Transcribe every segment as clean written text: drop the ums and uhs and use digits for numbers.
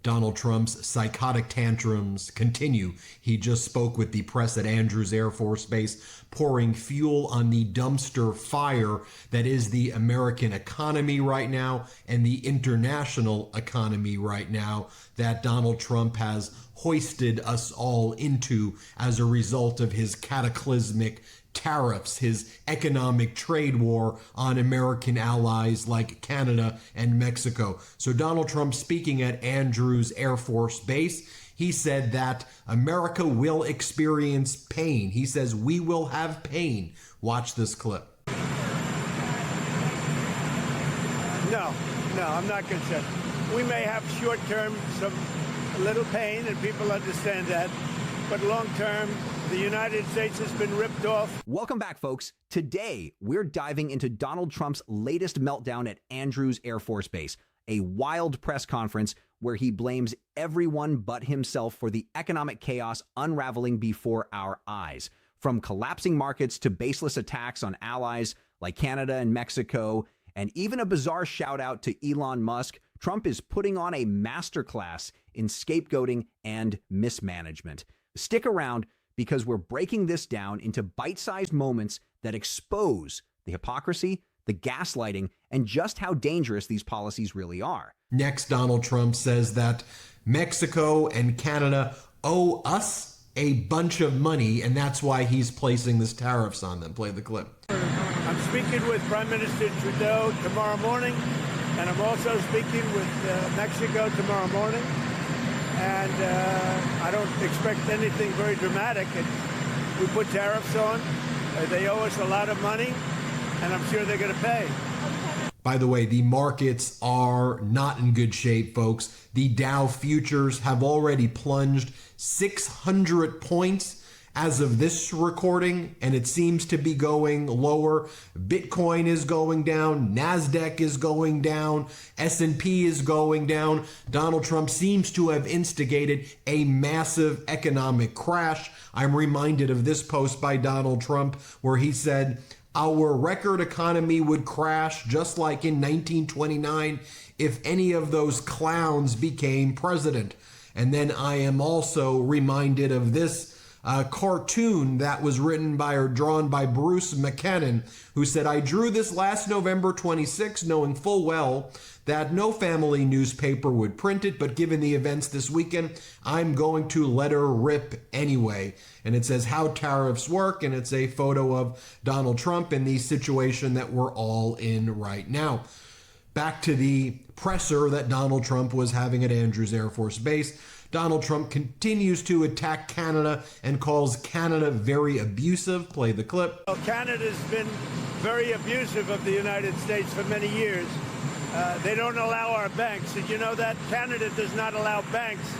Donald Trump's psychotic tantrums continue. He just spoke with the press at Andrews Air Force Base, pouring fuel on the dumpster fire that is the American economy right now and the international economy right now that Donald Trump has hoisted us all into as a result of his cataclysmic tariffs, his economic trade war on American allies like Canada and Mexico. So Donald Trump, speaking at Andrews Air Force Base, he said that America will experience pain. He says we will have pain. Watch this clip. No, I'm not concerned. We may have short-term some little pain, and people understand that, but long-term, the United States has been ripped off. Welcome back, folks. Today, we're diving into Donald Trump's latest meltdown at Andrews Air Force Base, a wild press conference where he blames everyone but himself for the economic chaos unraveling before our eyes. From collapsing markets to baseless attacks on allies like Canada and Mexico, and even a bizarre shout out to Elon Musk, Trump is putting on a masterclass in scapegoating and mismanagement. Stick around, because we're breaking this down into bite-sized moments that expose the hypocrisy, the gaslighting, and just how dangerous these policies really are. Next, Donald Trump says that Mexico and Canada owe us a bunch of money, and that's why he's placing these tariffs on them. Play the clip. I'm speaking with Prime Minister Trudeau tomorrow morning, and I'm also speaking with Mexico tomorrow morning. And I don't expect anything very dramatic. We put tariffs on. They owe us a lot of money, and I'm sure they're going to pay. By the way, the markets are not in good shape, folks. The Dow futures have already plunged 600 points as of this recording, and it seems to be going lower. Bitcoin is going down, Nasdaq is going down, S&P is going down. Donald Trump seems to have instigated a massive economic crash. I'm reminded of this post by Donald Trump where he said, our record economy would crash just like in 1929 if any of those clowns became president. And then I am also reminded of this cartoon that was written by or drawn by Bruce McKinnon, who said, I drew this last November 26, knowing full well that no family newspaper would print it, but given the events this weekend, I'm going to let her rip anyway. And it says how tariffs work, and it's a photo of Donald Trump in the situation that we're all in right now. Back to the presser that Donald Trump was having at Andrews Air Force Base. Donald Trump continues to attack Canada and calls Canada very abusive. Play the clip. Well, Canada's been very abusive of the United States for many years. They don't allow our banks. Did you know that? Canada does not allow banks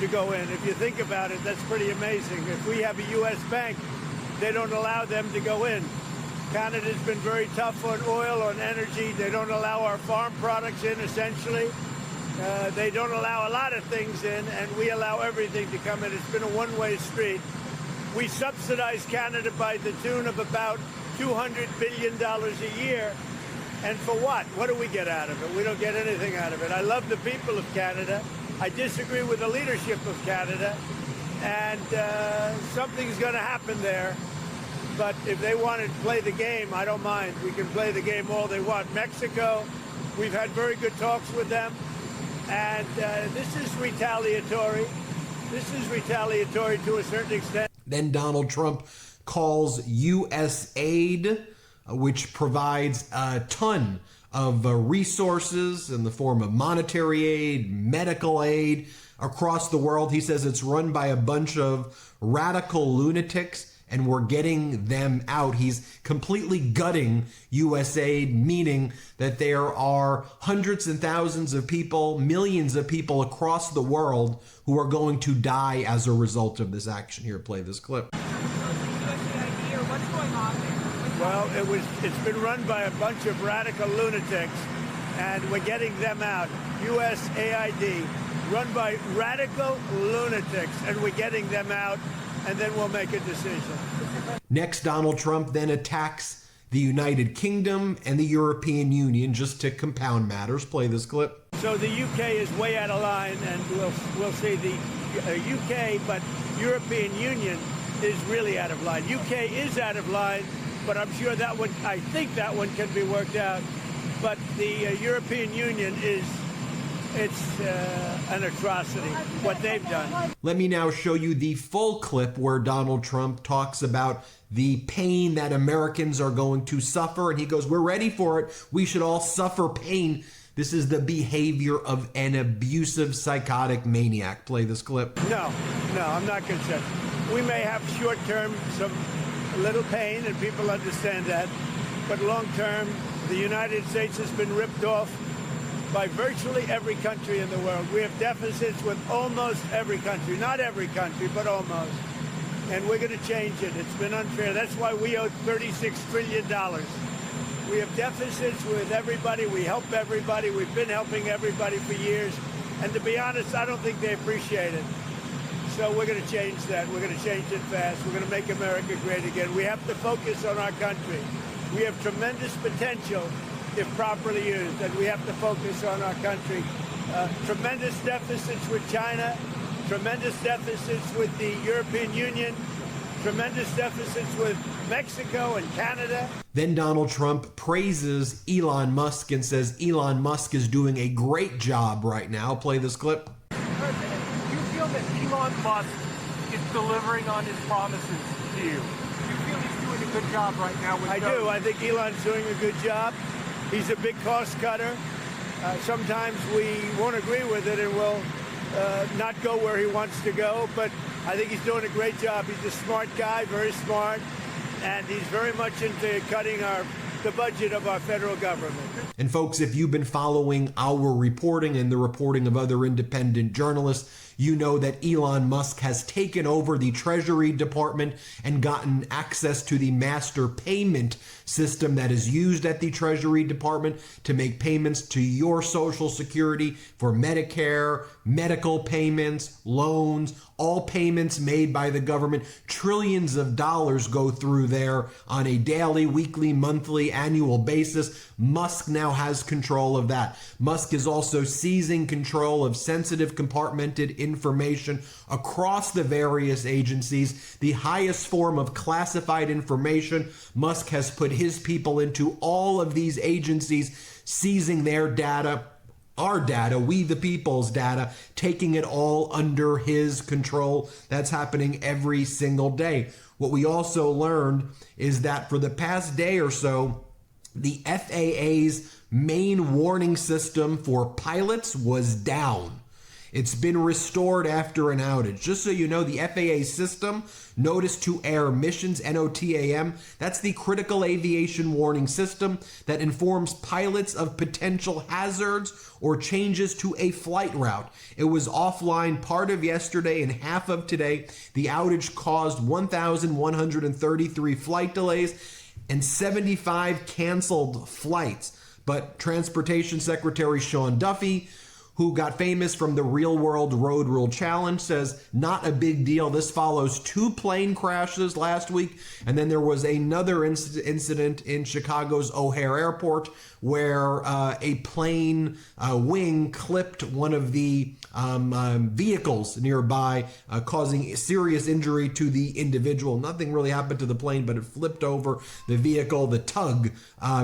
to go in. If you think about it, that's pretty amazing. If we have a U.S. bank, they don't allow them to go in. Canada's been very tough on oil, on energy. They don't allow our farm products in, essentially. They don't allow a lot of things in, and we allow everything to come in. It's been a one-way street. We subsidize Canada by the tune of about $200 billion a year. And for what? What do we get out of it? We don't get anything out of it. I love the people of Canada. I disagree with the leadership of Canada. And something's going to happen there. But if they want to play the game, I don't mind. We can play the game all they want. Mexico, we've had very good talks with them. And this is retaliatory. This is retaliatory to a certain extent. Then Donald Trump calls U.S. aid, which provides a ton of resources in the form of monetary aid, medical aid across the world. He says it's run by a bunch of radical lunatics, and we're getting them out. He's completely gutting U.S. aid, meaning that there are hundreds and thousands of people, millions of people across the world who are going to die as a result of this action. Here, play this clip. Well, it's been run by a bunch of radical lunatics, and we're getting them out. USAID, run by radical lunatics, and we're getting them out, and then we'll make a decision. Next, Donald Trump then attacks the United Kingdom, and the European Union, just to compound matters. Play this clip. So the UK is way out of line, and we'll see the UK, but European Union is really out of line. UK is out of line, but I'm sure that one, I think that one can be worked out. But the European Union it's an atrocity, what they've done. Let me now show you the full clip where Donald Trump talks about the pain that Americans are going to suffer. And he goes, we're ready for it. We should all suffer pain. This is the behavior of an abusive, psychotic maniac. Play this clip. No, I'm not concerned. We may have short-term some little pain, and people understand that. But long-term, the United States has been ripped off by virtually every country in the world. We have deficits with almost every country. Not every country, but almost. And we're going to change it. It's been unfair. That's why we owe $36 trillion. We have deficits with everybody. We help everybody. We've been helping everybody for years. And to be honest, I don't think they appreciate it. So we're going to change that. We're going to change it fast. We're going to make America great again. We have to focus on our country. We have tremendous potential if properly used, and we have to focus on our country. Tremendous deficits with China, tremendous deficits with the European Union, tremendous deficits with Mexico and Canada. Then Donald Trump praises Elon Musk and says Elon Musk is doing a great job right now. Play this clip. President, do you feel that Elon Musk is delivering on his promises to you? Do you feel he's doing a good job right now? I do. I think Elon's doing a good job. He's a big cost cutter. Sometimes we won't agree with it and will not go where he wants to go, but I think he's doing a great job. He's a smart guy, very smart, and he's very much into cutting the budget of our federal government. And folks, if you've been following our reporting and the reporting of other independent journalists, you know that Elon Musk has taken over the Treasury Department and gotten access to the master payment system that is used at the Treasury Department to make payments to your Social Security for Medicare, medical payments, loans, all payments made by the government. Trillions of dollars go through there on a daily, weekly, monthly, annual basis. Musk now has control of that. Musk is also seizing control of sensitive, compartmented information across the various agencies. The highest form of classified information. Musk has put his people into all of these agencies, seizing their data, our data, we the people's data, taking it all under his control. That's happening every single day. What we also learned is that for the past day or so, the FAA's main warning system for pilots was down. It's been restored after an outage. Just so you know, the FAA system, Notice to Air Missions, NOTAM, that's the critical aviation warning system that informs pilots of potential hazards or changes to a flight route. It was offline part of yesterday and half of today. The outage caused 1,133 flight delays and 75 canceled flights. But Transportation Secretary Sean Duffy, who got famous from the Real World Road Rule Challenge, says not a big deal. This follows 2 plane crashes last week, and then there was another incident in Chicago's O'Hare Airport where a plane wing clipped one of the vehicles nearby, causing serious injury to the individual. Nothing really happened to the plane, but it flipped over the vehicle, the tug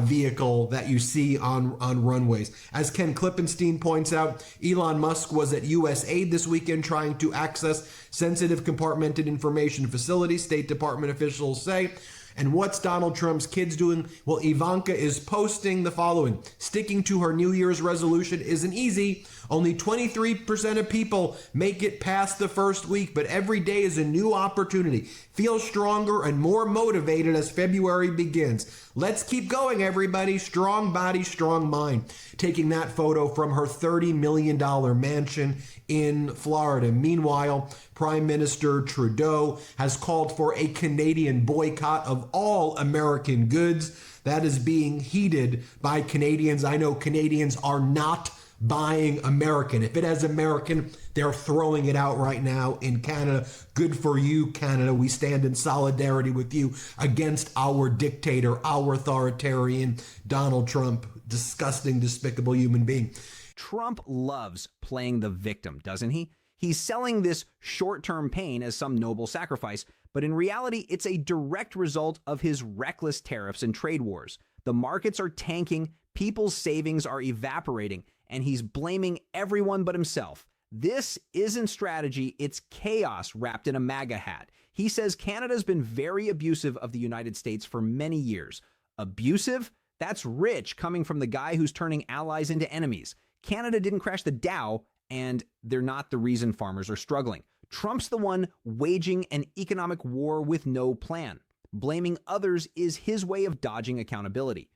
vehicle that you see on runways. As Ken Klippenstein points out, Elon Musk was at USAID this weekend trying to access sensitive compartmented information facilities, State Department officials say. And what's Donald Trump's kids doing? Well, Ivanka is posting the following. Sticking to her New Year's resolution isn't easy. Only 23% of people make it past the first week, but every day is a new opportunity. Feel stronger and more motivated as February begins. Let's keep going, everybody. Strong body, strong mind. Taking that photo from her $30 million mansion in Florida. Meanwhile, Prime Minister Trudeau has called for a Canadian boycott of all American goods. That is being heeded by Canadians. I know Canadians are not buying American. If it has American, they're throwing it out right now in Canada. Good for you, Canada. We stand in solidarity with you against our dictator, our authoritarian Donald Trump, disgusting, despicable human being. Trump loves playing the victim, doesn't he? He's selling this short-term pain as some noble sacrifice, but in reality, it's a direct result of his reckless tariffs and trade wars. The markets are tanking, people's savings are evaporating, and he's blaming everyone but himself. This isn't strategy, it's chaos wrapped in a MAGA hat. He says Canada's been very abusive of the United States for many years. Abusive? That's rich coming from the guy who's turning allies into enemies. Canada didn't crash the Dow, and they're not the reason farmers are struggling. Trump's the one waging an economic war with no plan. Blaming others is his way of dodging accountability.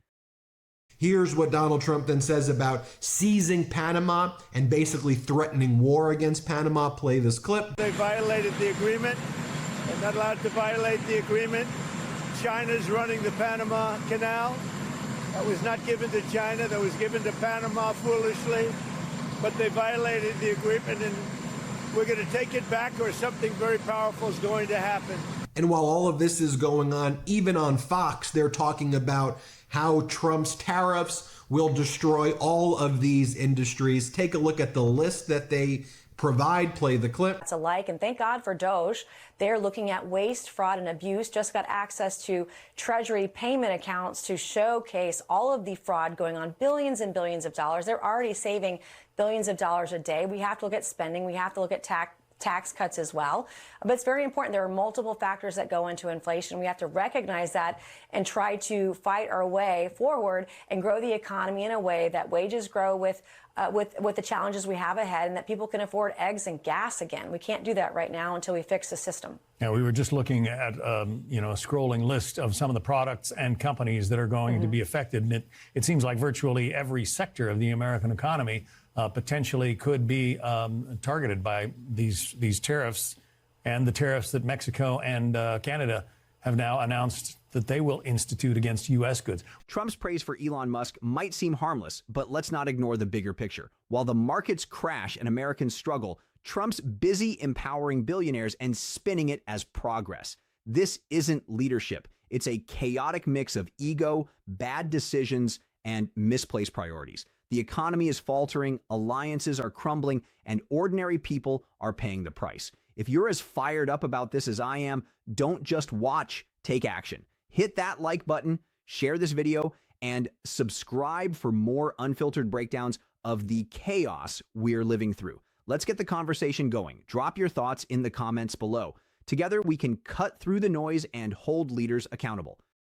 Here's what Donald Trump then says about seizing Panama and basically threatening war against Panama. Play this clip. They violated the agreement. They're not allowed to violate the agreement. China's running the Panama Canal. That was not given to China. That was given to Panama foolishly. But they violated the agreement, and we're going to take it back, or something very powerful is going to happen. And while all of this is going on, even on Fox, they're talking about how Trump's tariffs will destroy all of these industries. Take a look at the list that they provide. Play the clip. It's alike, and thank God for Doge. They're looking at waste, fraud, and abuse. Just got access to Treasury payment accounts to showcase all of the fraud going on, billions and billions of dollars. They're already saving billions of dollars a day. We have to look at spending. We have to look at tax cuts as well. But it's very important. There are multiple factors that go into inflation. We have to recognize that and try to fight our way forward and grow the economy in a way that wages grow with the challenges we have ahead, and that people can afford eggs and gas again. We can't do that right now until we fix the system. Yeah, we were just looking at a scrolling list of some of the products and companies that are going to be affected, and it seems like virtually every sector of the American economy potentially could be targeted by these tariffs, and the tariffs that Mexico and Canada have now announced that they will institute against U.S. goods. Trump's praise for Elon Musk might seem harmless, but let's not ignore the bigger picture. While the markets crash and Americans struggle, Trump's busy empowering billionaires and spinning it as progress. This isn't leadership. It's a chaotic mix of ego, bad decisions, and misplaced priorities. The economy is faltering, alliances are crumbling, and ordinary people are paying the price. If you're as fired up about this as I am, don't just watch, take action. Hit that like button, share this video, and subscribe for more unfiltered breakdowns of the chaos we're living through. Let's get the conversation going. Drop your thoughts in the comments below. Together, we can cut through the noise and hold leaders accountable.